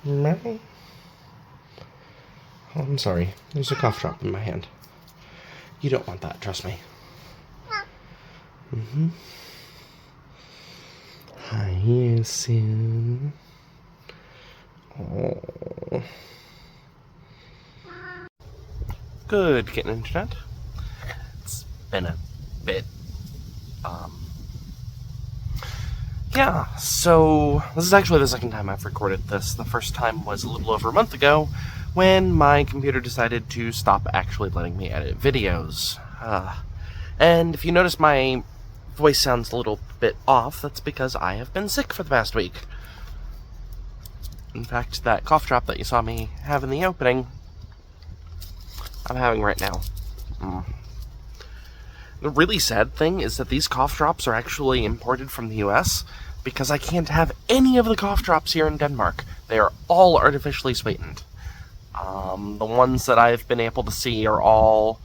Meow. Oh, I'm sorry. There's a cough drop in my hand. You don't want that, trust me. Mm-hmm. Hi, Issun. Oh. Good Kitten Internet. It's been a bit, yeah, so this is actually the second time I've recorded this. The first time was a little over a month ago when my computer decided to stop actually letting me edit videos. And if you notice my voice sounds a little bit off, that's because I have been sick for the past week. In fact, that cough drop that you saw me have in the opening, I'm having right now. The really sad thing is that these cough drops are actually imported from the US because I can't have any of the cough drops here in Denmark. They are all artificially sweetened. The ones that I've been able to see are all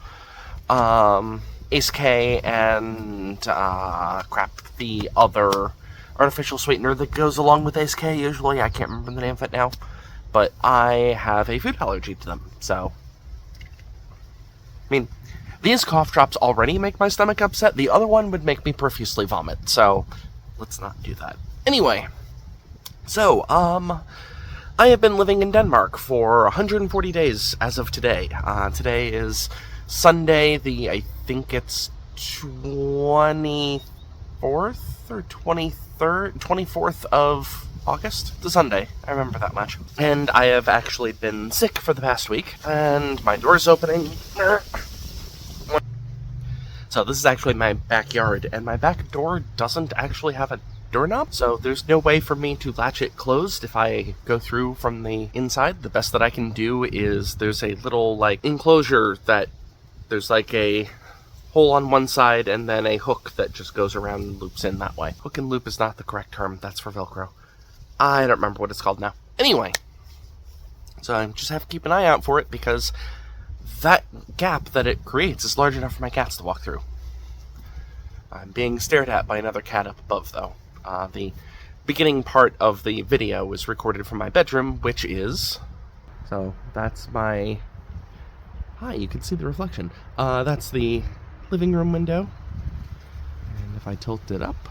Ace K and the other artificial sweetener that goes along with Ace K usually. I can't remember the name of it now. But I have a food allergy to them, so... I mean, these cough drops already make my stomach upset. The other one would make me profusely vomit, so let's not do that. Anyway, so, I have been living in Denmark for 140 days as of today. Today is Sunday, I think it's 24th or 24th of August? It's a Sunday, I remember that much. And I have actually been sick for the past week, and my door's opening. So this is actually my backyard, and my back door doesn't actually have a doorknob, so there's no way for me to latch it closed if I go through from the inside. The best that I can do is there's a little, enclosure that there's, a hole on one side and then a hook that just goes around and loops in that way. Hook and loop is not the correct term, that's for Velcro. I don't remember what it's called now. Anyway, so I just have to keep an eye out for it because that gap that it creates is large enough for my cats to walk through. I'm being stared at by another cat up above, though. The beginning part of the video was recorded from my bedroom, which is... So, that's my... Hi, you can see the reflection. That's the living room window. And if I tilt it up,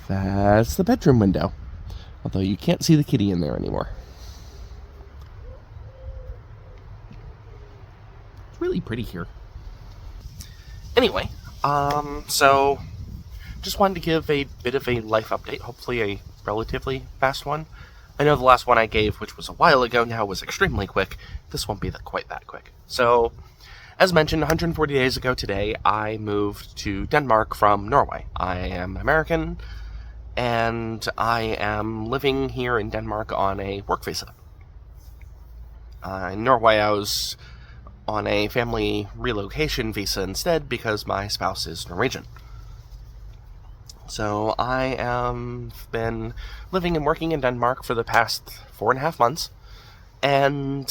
that's the bedroom window. Although you can't see the kitty in there anymore. It's really pretty here. Anyway, so just wanted to give a bit of a life update, hopefully a relatively fast one. I know the last one I gave, which was a while ago now, was extremely quick. This won't be quite that quick. So, as mentioned, 140 days ago today, I moved to Denmark from Norway. I am American, and I am living here in Denmark on a work visa. In Norway, I was on a family relocation visa instead because my spouse is Norwegian. So I have been living and working in Denmark for the past 4.5 months, and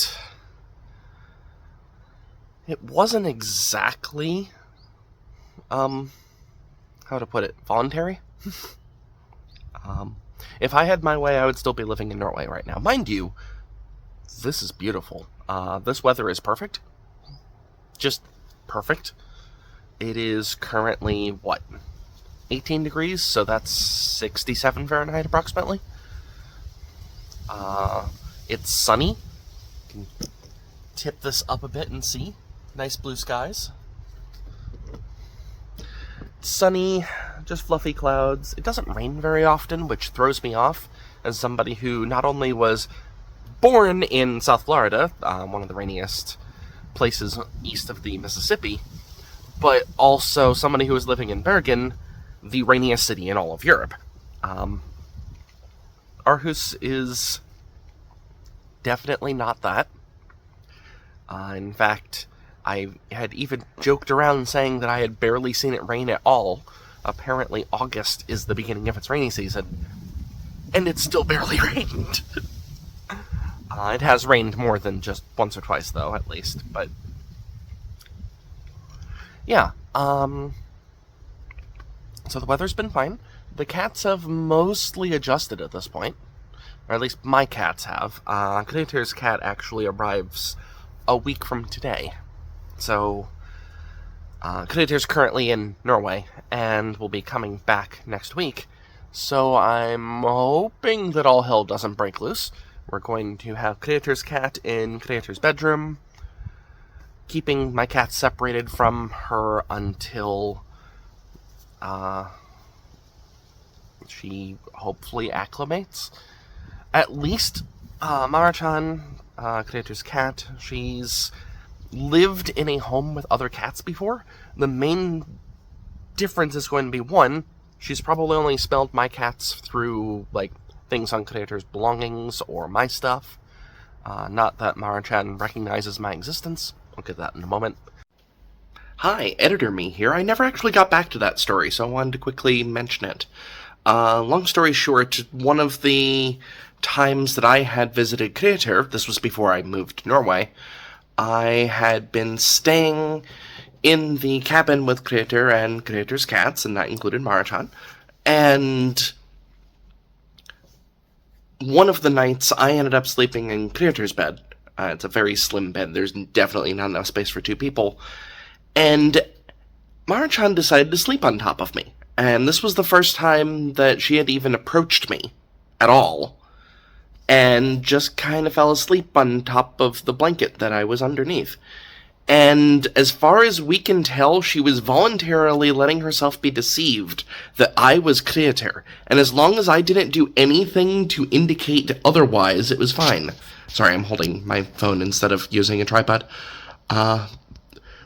it wasn't exactly, how to put it, voluntary? If I had my way, I would still be living in Norway right now. Mind you, this is beautiful. This weather is perfect. Just perfect. It is currently, 18 degrees, so that's 67 Fahrenheit approximately. It's sunny. You can tip this up a bit and see. Nice blue skies. It's sunny, just fluffy clouds. It doesn't rain very often, which throws me off as somebody who not only was born in South Florida, one of the rainiest places east of the Mississippi, but also somebody who was living in Bergen, the rainiest city in all of Europe. Aarhus is definitely not that. In fact, I had even joked around saying that I had barely seen it rain at all. Apparently August is the beginning of its rainy season, and it's still barely rained. It has rained more than just once or twice, though, at least, but... Yeah, so the weather's been fine. The cats have mostly adjusted at this point. Or at least my cats have. Kitty's cat actually arrives a week from today. So, Kitty's currently in Norway, and will be coming back next week. So I'm hoping that all hell doesn't break loose. We're going to have Kitty's cat in Kitty's bedroom, keeping my cat separated from her until she hopefully acclimates. At least Mara-chan, Kitty's cat, she's lived in a home with other cats before. The main difference is going to be, one, she's probably only smelled my cats through, like, things on Kitty's belongings or my stuff. Not that Mara-chan recognizes my existence. I'll get that in a moment. Hi, Editor Me here. I never actually got back to that story, so I wanted to quickly mention it. Long story short, one of the times that I had visited Kitty, this was before I moved to Norway, I had been staying in the cabin with Kitty and Kitty's cats, and that included Mara-chan, and one of the nights I ended up sleeping in Kitty's bed. It's a very slim bed. There's definitely not enough space for two people. And Mara-chan decided to sleep on top of me. And this was the first time that she had even approached me at all. And just kind of fell asleep on top of the blanket that I was underneath. And as far as we can tell, she was voluntarily letting herself be deceived that I was Kreator. And as long as I didn't do anything to indicate otherwise, it was fine. Sorry, I'm holding my phone instead of using a tripod.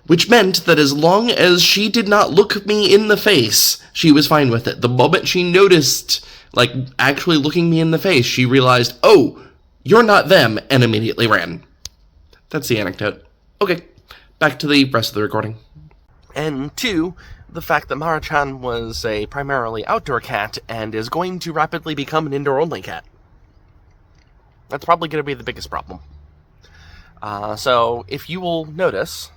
Which meant that as long as she did not look me in the face, she was fine with it. The moment she noticed, like, actually looking me in the face, she realized, oh, you're not them, and immediately ran. That's the anecdote. Okay, back to the rest of the recording. And two, the fact that Mara-chan was a primarily outdoor cat and is going to rapidly become an indoor-only cat. That's probably going to be the biggest problem. So, if you will notice,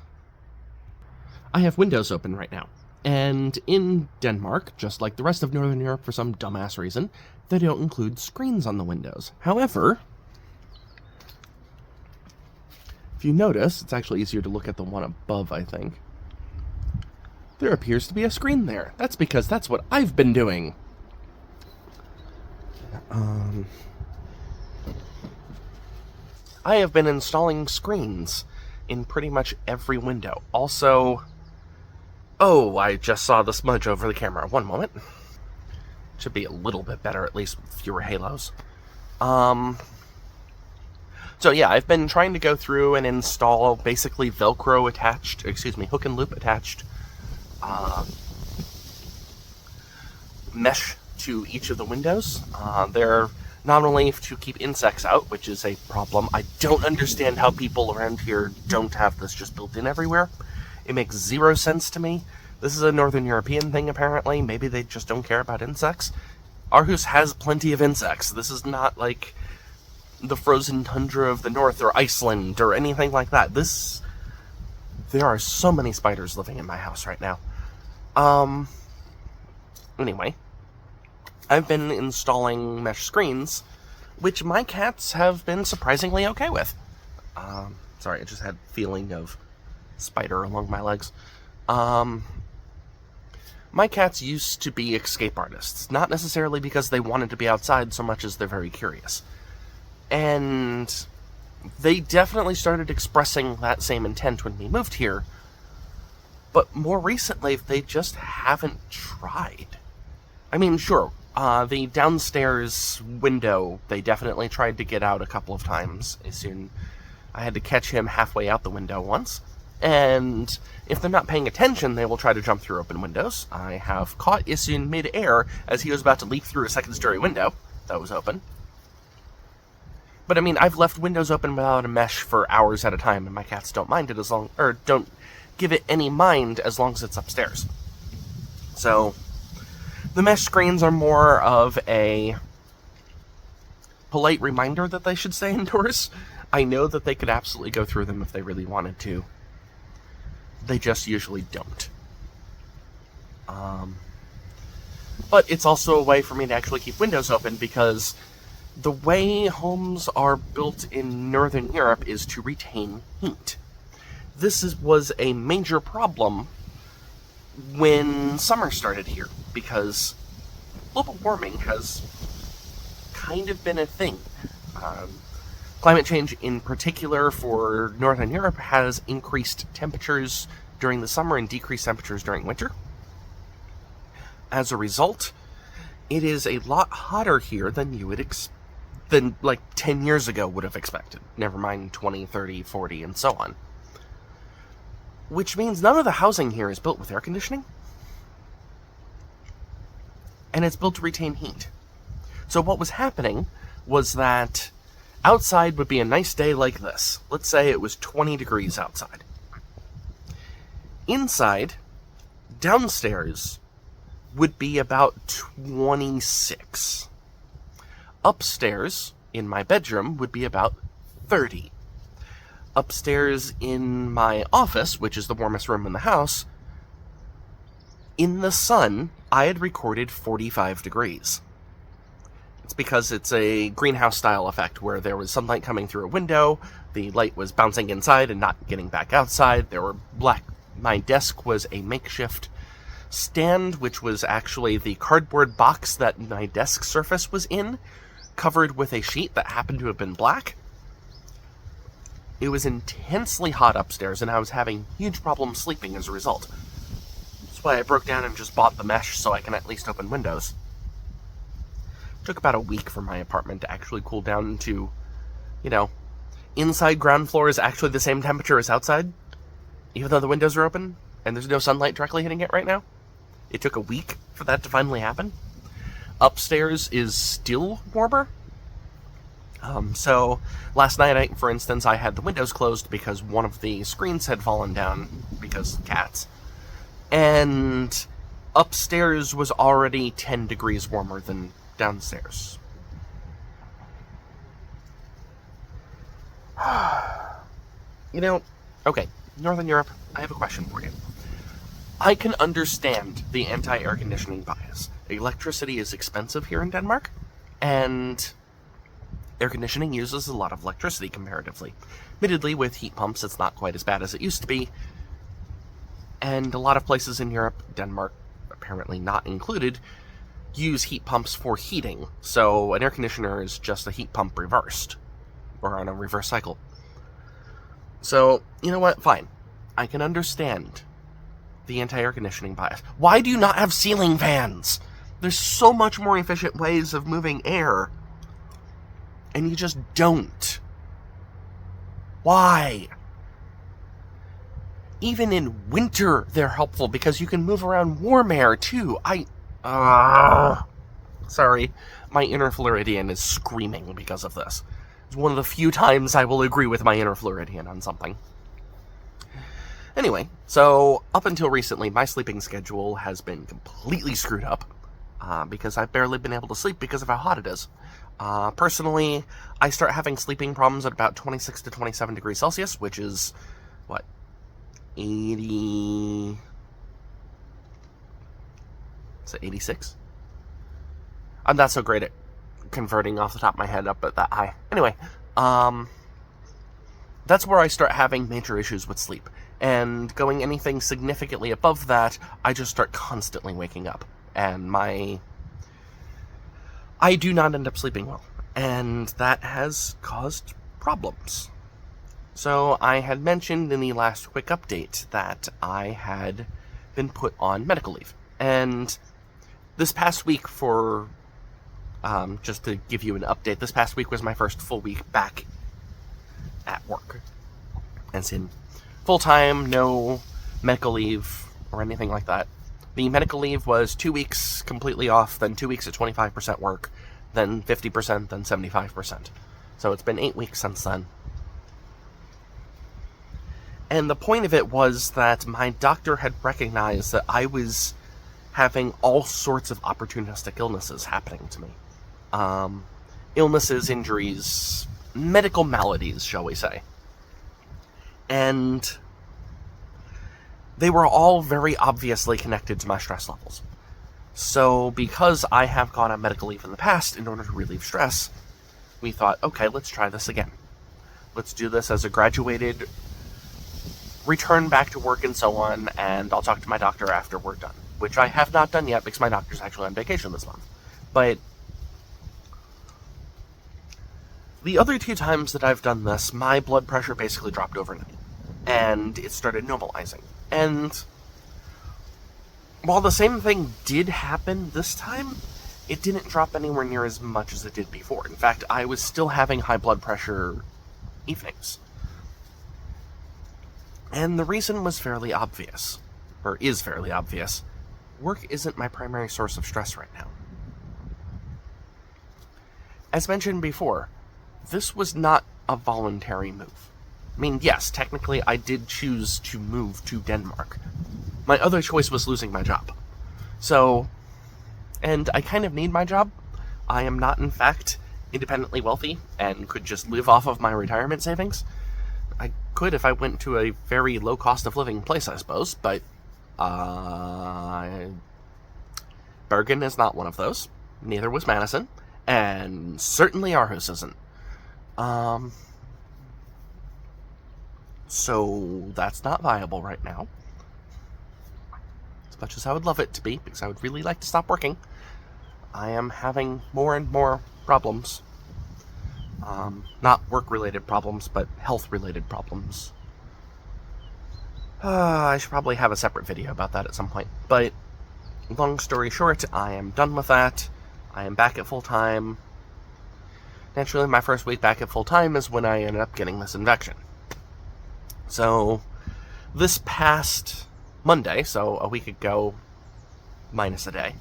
I have windows open right now. And in Denmark, just like the rest of Northern Europe for some dumbass reason, they don't include screens on the windows. However, if you notice, it's actually easier to look at the one above, I think. There appears to be a screen there. That's because that's what I've been doing. I have been installing screens in pretty much every window. Also, oh, I just saw the smudge over the camera. One moment. Should be a little bit better, at least with fewer halos. So yeah, I've been trying to go through and install basically Velcro attached, hook and loop attached mesh to each of the windows. They're not only to keep insects out, which is a problem. I don't understand how people around here don't have this just built in everywhere. It makes zero sense to me. This is a Northern European thing, apparently. Maybe they just don't care about insects. Aarhus has plenty of insects. This is not like the frozen tundra of the north or Iceland or anything like that. There are so many spiders living in my house right now. Anyway, I've been installing mesh screens, which my cats have been surprisingly okay with. Sorry, I just had a feeling of spider along my legs. My cats used to be escape artists, not necessarily because they wanted to be outside so much as they're very curious. And they definitely started expressing that same intent when we moved here, but more recently, they just haven't tried. I mean, sure, the downstairs window, they definitely tried to get out a couple of times. I had to catch him halfway out the window once. And if they're not paying attention, they will try to jump through open windows. I have caught Issun mid-air as he was about to leap through a second-story window that was open. But I mean, I've left windows open without a mesh for hours at a time, and my cats don't mind it don't give it any mind as long as it's upstairs. So, the mesh screens are more of a polite reminder that they should stay indoors. I know that they could absolutely go through them if they really wanted to. They just usually don't. But it's also a way for me to actually keep windows open, because The way homes are built in Northern Europe is to retain heat. Was a major problem when summer started here, because global warming has kind of been a thing. Climate change, in particular for Northern Europe, has increased temperatures during the summer and decreased temperatures during winter. As a result, it is a lot hotter here than you would than like 10 years ago would have expected. Never mind 20, 30, 40, and so on. Which means none of the housing here is built with air conditioning. And it's built to retain heat. So what was happening was that outside would be a nice day like this. Let's say it was 20 degrees outside. Inside, downstairs, would be about 26. Upstairs, in my bedroom, would be about 30. Upstairs in my office, which is the warmest room in the house, in the sun, I had recorded 45 degrees. It's because it's a greenhouse style effect where there was sunlight coming through a window, the light was bouncing inside and not getting back outside, my desk was a makeshift stand, which was actually the cardboard box that my desk surface was in, covered with a sheet that happened to have been black. It was intensely hot upstairs, and I was having huge problems sleeping as a result. That's why I broke down and just bought the mesh so I can at least open windows. It took about a week for my apartment to actually cool down to, inside ground floor is actually the same temperature as outside, even though the windows are open, and there's no sunlight directly hitting it right now. It took a week for that to finally happen. Upstairs is still warmer. So last night, for instance, I had the windows closed because one of the screens had fallen down because cats. And upstairs was already 10 degrees warmer than downstairs. Okay, Northern Europe, I have a question for you. I can understand the anti-air conditioning bias. Electricity is expensive here in Denmark, and air conditioning uses a lot of electricity comparatively. Admittedly, with heat pumps, it's not quite as bad as it used to be, and a lot of places in Europe, Denmark apparently not included, use heat pumps for heating, so an air conditioner is just a heat pump reversed, or on a reverse cycle. So, you know what? Fine. I can understand the anti-air conditioning bias. Why do you not have ceiling fans? There's so much more efficient ways of moving air, and you just don't. Why? Even in winter, they're helpful because you can move around warm air, too. Sorry, my inner Floridian is screaming because of this. It's one of the few times I will agree with my inner Floridian on something. Anyway, so up until recently, my sleeping schedule has been completely screwed up because I've barely been able to sleep because of how hot it is. Personally, I start having sleeping problems at about 26 to 27 degrees Celsius, which is, 80... Is it 86? I'm not so great at converting off the top of my head up at that high. Anyway, that's where I start having major issues with sleep. And going anything significantly above that, I just start constantly waking up. And I do not end up sleeping well. And that has caused problems. So I had mentioned in the last quick update that I had been put on medical leave. And this past week just to give you an update, this past week was my first full week back at work. As in, full-time, no medical leave or anything like that. The medical leave was 2 weeks completely off, then 2 weeks at 25% work, then 50%, then 75%. So it's been 8 weeks since then. And the point of it was that my doctor had recognized that I was having all sorts of opportunistic illnesses happening to me. Illnesses, injuries, medical maladies, shall we say. And they were all very obviously connected to my stress levels. So because I have gone on medical leave in the past in order to relieve stress, we thought, okay, let's try this again. Let's do this as a graduated return back to work and so on, and I'll talk to my doctor after we're done. Which I have not done yet because my doctor's actually on vacation this month. But the other 2 times that I've done this, my blood pressure basically dropped overnight. And it started normalizing. And while the same thing did happen this time, it didn't drop anywhere near as much as it did before. In fact, I was still having high blood pressure evenings. And the reason was fairly obvious, or is fairly obvious. Work isn't my primary source of stress right now. As mentioned before, this was not a voluntary move. I mean, yes, technically I did choose to move to Denmark. My other choice was losing my job. So, and I kind of need my job. I am not, in fact, independently wealthy and could just live off of my retirement savings. I could if I went to a very low cost of living place, I suppose, but Bergen is not one of those. Neither was Madison, and certainly Aarhus isn't. So that's not viable right now. As much as I would love it to be, because I would really like to stop working, I am having more and more problems. Not work-related problems, but health-related problems. I should probably have a separate video about that at some point. But, long story short, I am done with that. I am back at full-time. Naturally, my first week back at full-time is when I ended up getting this infection. So, this past Monday, so a week ago, minus a day,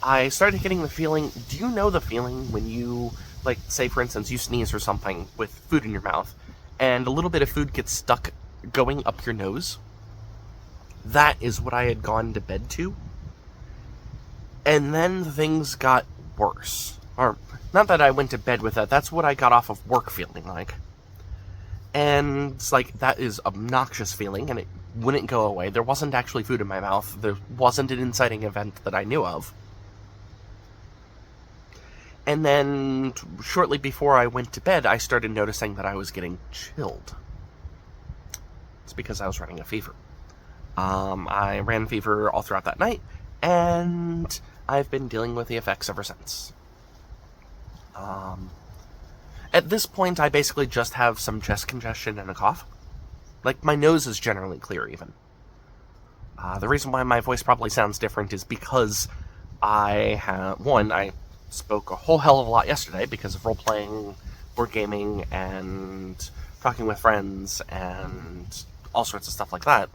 I started getting the feeling, do you know the feeling when you, like, say for instance, you sneeze or something with food in your mouth, and a little bit of food gets stuck going up your nose? That is what I had gone to bed to. And then things got worse. Or, not that I went to bed with that, that's what I got off of work feeling like. And it's like, that is obnoxious feeling, and it wouldn't go away. There wasn't actually food in my mouth. There wasn't an inciting event that I knew of. And then, shortly before I went to bed, I started noticing that I was getting chilled. It's because I was running a fever. I ran fever all throughout that night, and I've been dealing with the effects ever since. At this point, I basically just have some chest congestion and a cough. Like, my nose is generally clear, even. The reason why my voice probably sounds different is because I spoke a whole hell of a lot yesterday because of role-playing, board gaming, and talking with friends, and all sorts of stuff like that.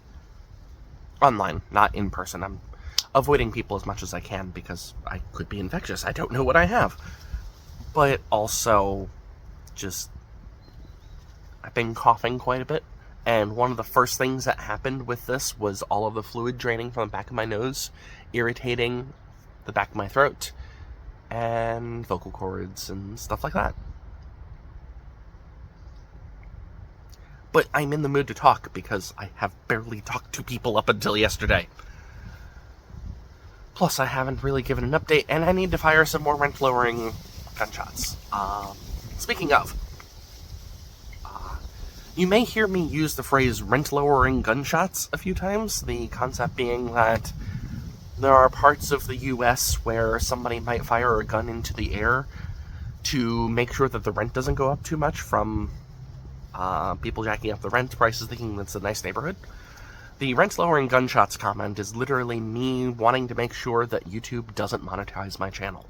Online, not in person. I'm avoiding people as much as I can because I could be infectious. I don't know what I have. But also, I've been coughing quite a bit, and one of the first things that happened with this was all of the fluid draining from the back of my nose, irritating the back of my throat, and vocal cords and stuff like that. But I'm in the mood to talk because I have barely talked to people up until yesterday. Plus, I haven't really given an update, and I need to fire some more rent-lowering gunshots. Speaking of, you may hear me use the phrase rent-lowering gunshots a few times, the concept being that there are parts of the US where somebody might fire a gun into the air to make sure that the rent doesn't go up too much from people jacking up the rent prices thinking it's a nice neighborhood. The rent-lowering gunshots comment is literally me wanting to make sure that YouTube doesn't monetize my channel.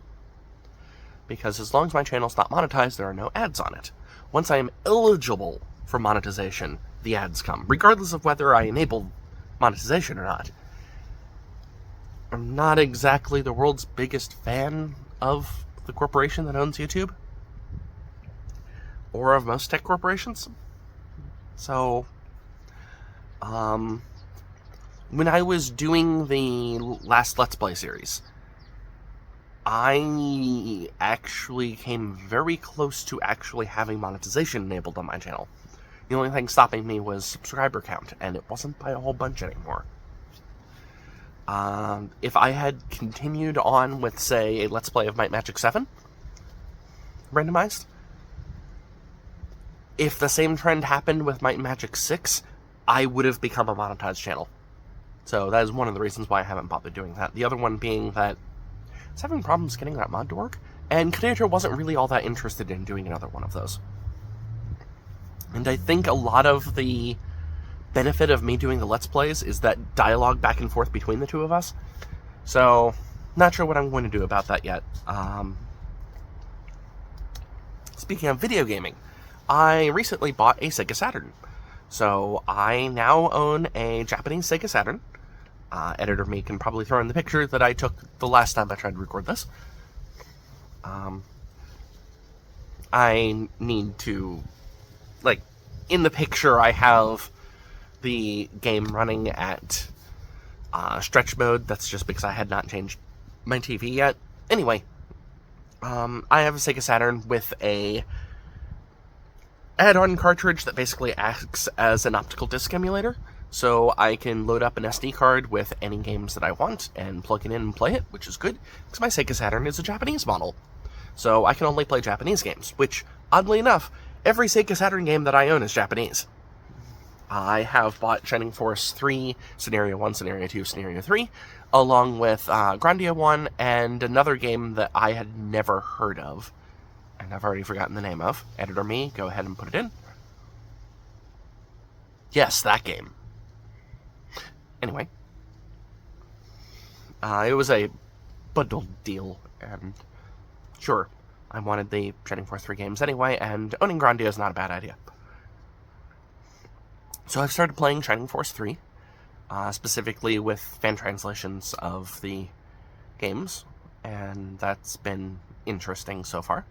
Because as long as my channel's not monetized, there are no ads on it. Once I am eligible for monetization, the ads come, regardless of whether I enable monetization or not. I'm not exactly the world's biggest fan of the corporation that owns YouTube, or of most tech corporations. So, when I was doing the last Let's Play series, I actually came very close to actually having monetization enabled on my channel. The only thing stopping me was subscriber count, and it wasn't by a whole bunch anymore. If I had continued on with, say, a Let's Play of Might Magic 7, randomized, if the same trend happened with Might and Magic 6, I would have become a monetized channel. So that is one of the reasons why I haven't bothered doing that. The other one being that I was having problems getting that mod to work, and Creator wasn't really all that interested in doing another one of those. And I think a lot of the benefit of me doing the Let's Plays is that dialogue back and forth between the two of us. So, not sure what I'm going to do about that yet. Speaking of video gaming, I recently bought a Sega Saturn. So, I now own a Japanese Sega Saturn. Editor me can probably throw in the picture that I took the last time I tried to record this. I need to, like, in the picture I have the game running at stretch mode. That's just because I had not changed my TV yet. Anyway, I have a Sega Saturn with a add-on cartridge that basically acts as an optical disc emulator. So I can load up an SD card with any games that I want and plug it in and play it, which is good, because my Sega Saturn is a Japanese model. So I can only play Japanese games, which, oddly enough, every Sega Saturn game that I own is Japanese. I have bought Shining Force 3, Scenario 1, Scenario 2, Scenario 3, along with Grandia 1, and another game that I had never heard of, and I've already forgotten the name of. Editor me, go ahead and put it in. Yes, that game. Anyway, it was a bundled deal, and sure, I wanted the Shining Force 3 games anyway, and owning Grandia is not a bad idea. So I've started playing Shining Force 3, specifically with fan translations of the games, and that's been interesting so far.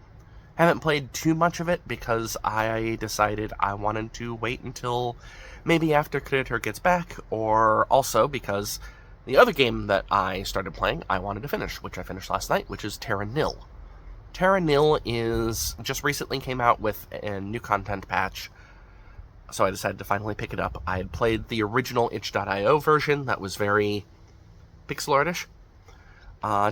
Haven't played too much of it because I decided I wanted to wait until maybe after Creator gets back, or also because the other game that I started playing I wanted to finish, which I finished last night, which is Terra Nil. Terra Nil just recently came out with a new content patch, so I decided to finally pick it up. I had played the original itch.io version that was very pixel artish.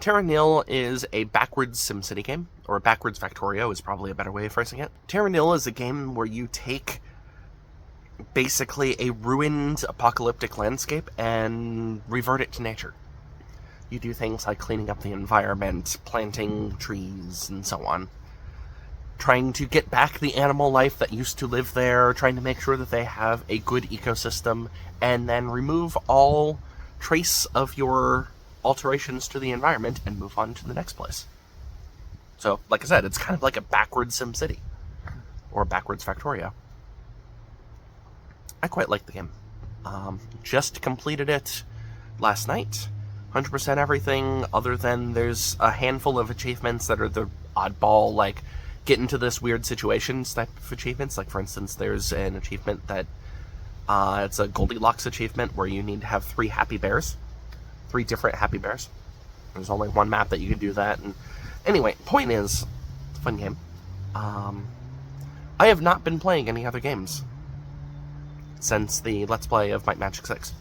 Terra Nil is a backwards SimCity game, or a backwards Factorio is probably a better way of phrasing it. Terra Nil is a game where you take basically a ruined apocalyptic landscape and revert it to nature. You do things like cleaning up the environment, planting trees, and so on. Trying to get back the animal life that used to live there, trying to make sure that they have a good ecosystem, and then remove all trace of your alterations to the environment and move on to the next place. So, like I said, it's kind of like a backwards SimCity, or a backwards Factorio. I quite like the game. Just completed it last night. 100% everything, other than there's a handful of achievements that are the oddball, like, get into this weird situations type of achievements. Like, for instance, there's an achievement that, it's a Goldilocks achievement where you need to have 3 happy bears. 3 different happy bears. There's only one map that you can do that. And anyway, point is, it's a fun game. I have not been playing any other games since the Let's Play of Might Magic 6.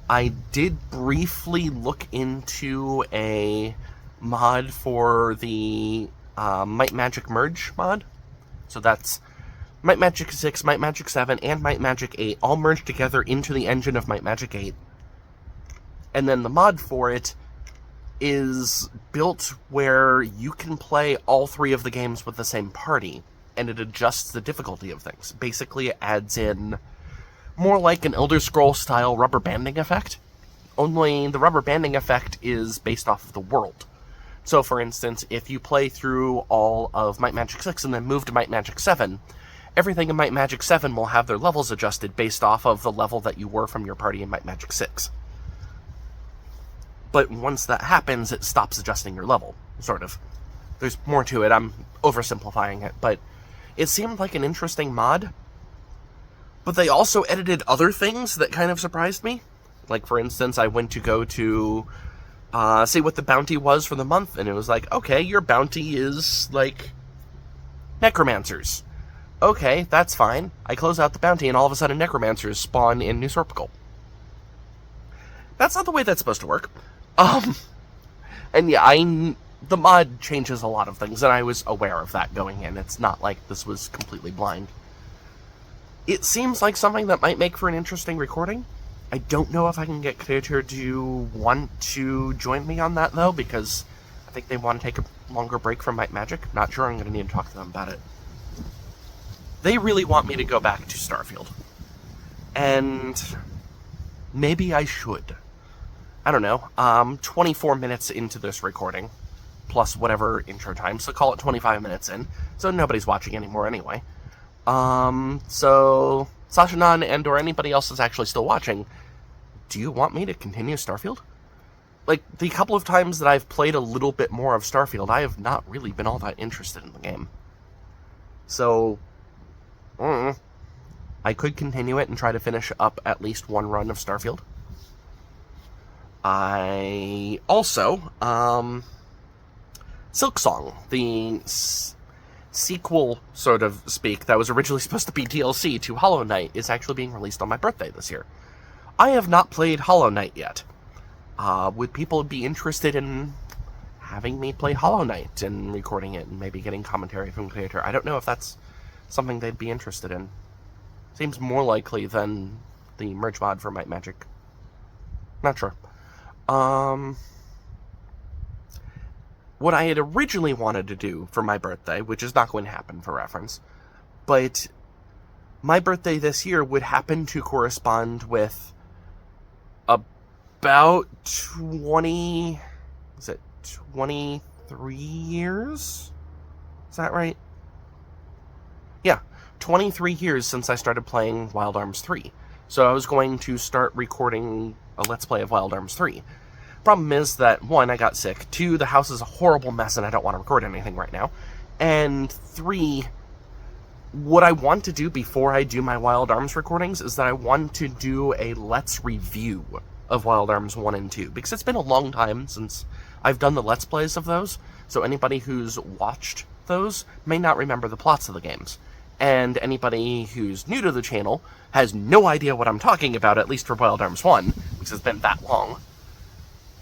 I did briefly look into a mod for the Might Magic Merge mod. So that's Might Magic 6, Might Magic 7, and Might Magic 8 all merged together into the engine of Might Magic 8. And then the mod for it is built where you can play all 3 of the games with the same party, and it adjusts the difficulty of things. Basically, it adds in more like an Elder Scrolls style rubber banding effect, only the rubber banding effect is based off of the world. So, for instance, if you play through all of Might Magic 6 and then move to Might Magic 7, everything in Might Magic 7 will have their levels adjusted based off of the level that you were from your party in Might Magic 6. But once that happens, it stops adjusting your level, sort of. There's more to it, I'm oversimplifying it, but it seemed like an interesting mod. But they also edited other things that kind of surprised me. Like, for instance, I went to go to see what the bounty was for the month, and it was like, okay, your bounty is, like, necromancers. Okay, that's fine. I close out the bounty, and all of a sudden necromancers spawn in New Sorpical. That's not the way that's supposed to work. And yeah, the mod changes a lot of things, and I was aware of that going in. It's not like this was completely blind. It seems like something that might make for an interesting recording. I don't know if I can get Creator to want to join me on that, though, because I think they want to take a longer break from Might Magic. Not sure. I'm going to need to talk to them about it. They really want me to go back to Starfield. And maybe I should. I don't know. 24 minutes into this recording, plus whatever intro time, so call it 25 minutes in, so nobody's watching anymore anyway. So, Sashanan and or anybody else that's actually still watching, do you want me to continue Starfield? Like, the couple of times that I've played a little bit more of Starfield, I have not really been all that interested in the game. So, I could continue it and try to finish up at least one run of Starfield. I also, Silksong, the sequel, sort of speak, that was originally supposed to be DLC to Hollow Knight, is actually being released on my birthday this year. I have not played Hollow Knight yet. Would people be interested in having me play Hollow Knight and recording it and maybe getting commentary from Creator? I don't know if that's something they'd be interested in. Seems more likely than the merge mod for Might Magic. Not sure. What I had originally wanted to do for my birthday, which is not going to happen for reference, but my birthday this year would happen to correspond with about 23 years? Is that right? Yeah, 23 years since I started playing Wild Arms 3. So I was going to start recording a Let's Play of Wild Arms 3. Problem is that, 1, I got sick, 2, the house is a horrible mess and I don't want to record anything right now, and 3, what I want to do before I do my Wild Arms recordings is that I want to do a Let's Review of Wild Arms 1 and 2, because it's been a long time since I've done the Let's Plays of those, so anybody who's watched those may not remember the plots of the games. And anybody who's new to the channel has no idea what I'm talking about, at least for Wild Arms 1, because it's been that long.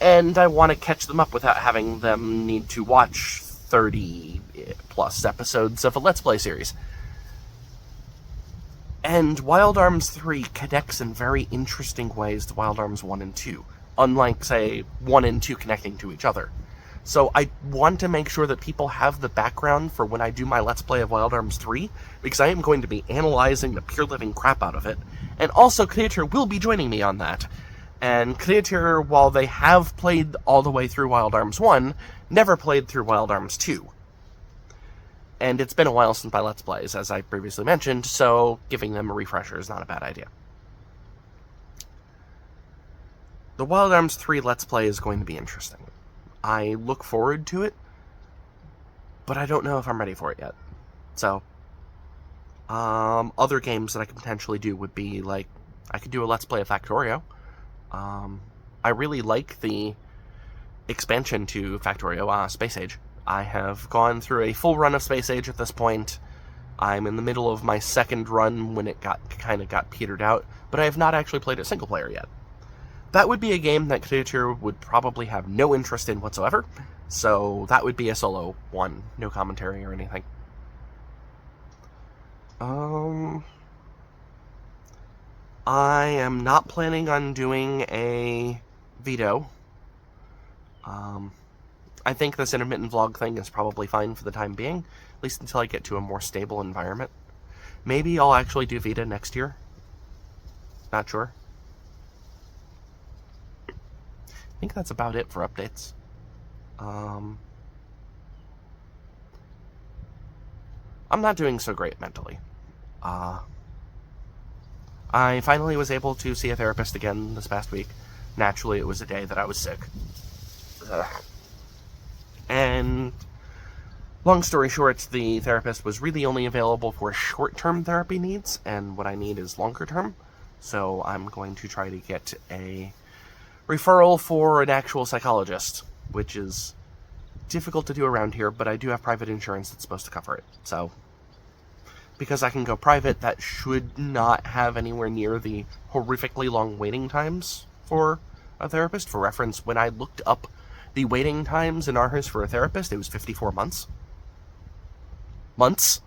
And I want to catch them up without having them need to watch 30-plus episodes of a Let's Play series. And Wild Arms 3 connects in very interesting ways to Wild Arms 1 and 2, unlike, say, 1 and 2 connecting to each other. So I want to make sure that people have the background for when I do my Let's Play of Wild Arms 3, because I am going to be analyzing the pure living crap out of it. And also, Creator will be joining me on that. And Creator, while they have played all the way through Wild Arms 1, never played through Wild Arms 2. And it's been a while since my Let's Plays, as I previously mentioned, so giving them a refresher is not a bad idea. The Wild Arms 3 Let's Play is going to be interesting. I look forward to it, but I don't know if I'm ready for it yet. So, other games that I could potentially do would be, like, I could do a Let's Play of Factorio. I really like the expansion to Factorio, Space Age. I have gone through a full run of Space Age at this point. I'm in the middle of my second run when it kind of got petered out, but I have not actually played it single player yet. That would be a game that Creator would probably have no interest in whatsoever, so that would be a solo one, no commentary or anything. I am not planning on doing a veto. I think this intermittent vlog thing is probably fine for the time being, at least until I get to a more stable environment. Maybe I'll actually do Vita next year. Not sure. I think that's about it for updates. I'm not doing so great mentally. I finally was able to see a therapist again this past week. Naturally, it was a day that I was sick. And long story short, the therapist was really only available for short-term therapy needs, and what I need is longer-term. So I'm going to try to get a referral for an actual psychologist, which is difficult to do around here, but I do have private insurance that's supposed to cover it. So, because I can go private, that should not have anywhere near the horrifically long waiting times for a therapist. For reference, when I looked up the waiting times in Aarhus for a therapist, it was 54 months. Months?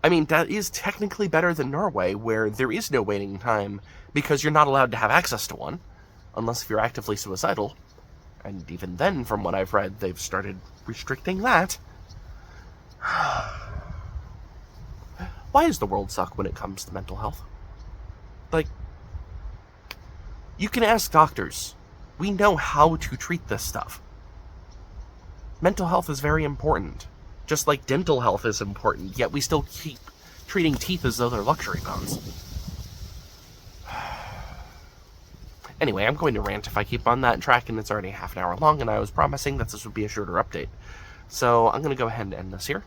I mean, that is technically better than Norway, where there is no waiting time, because you're not allowed to have access to one, unless if you're actively suicidal. And even then, from what I've read, they've started restricting that. Why does the world suck when it comes to mental health? Like, you can ask doctors. We know how to treat this stuff. Mental health is very important. Just like dental health is important, yet we still keep treating teeth as though they're luxury bones. Anyway, I'm going to rant if I keep on that track, and it's already half an hour long, and I was promising that this would be a shorter update. So I'm going to go ahead and end this here.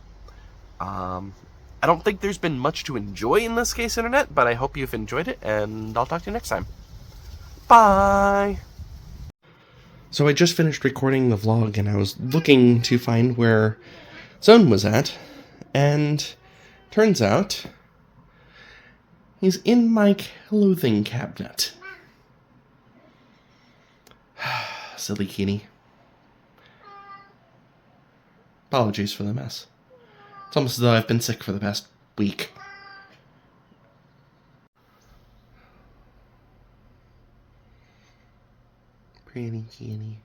I don't think there's been much to enjoy in this case, Internet, but I hope you've enjoyed it, and I'll talk to you next time. Bye! So I just finished recording the vlog, and I was looking to find where Zone was at, and turns out he's in my clothing cabinet. Silly kitty. Apologies for the mess. It's almost as though I've been sick for the past week. Pretty kitty.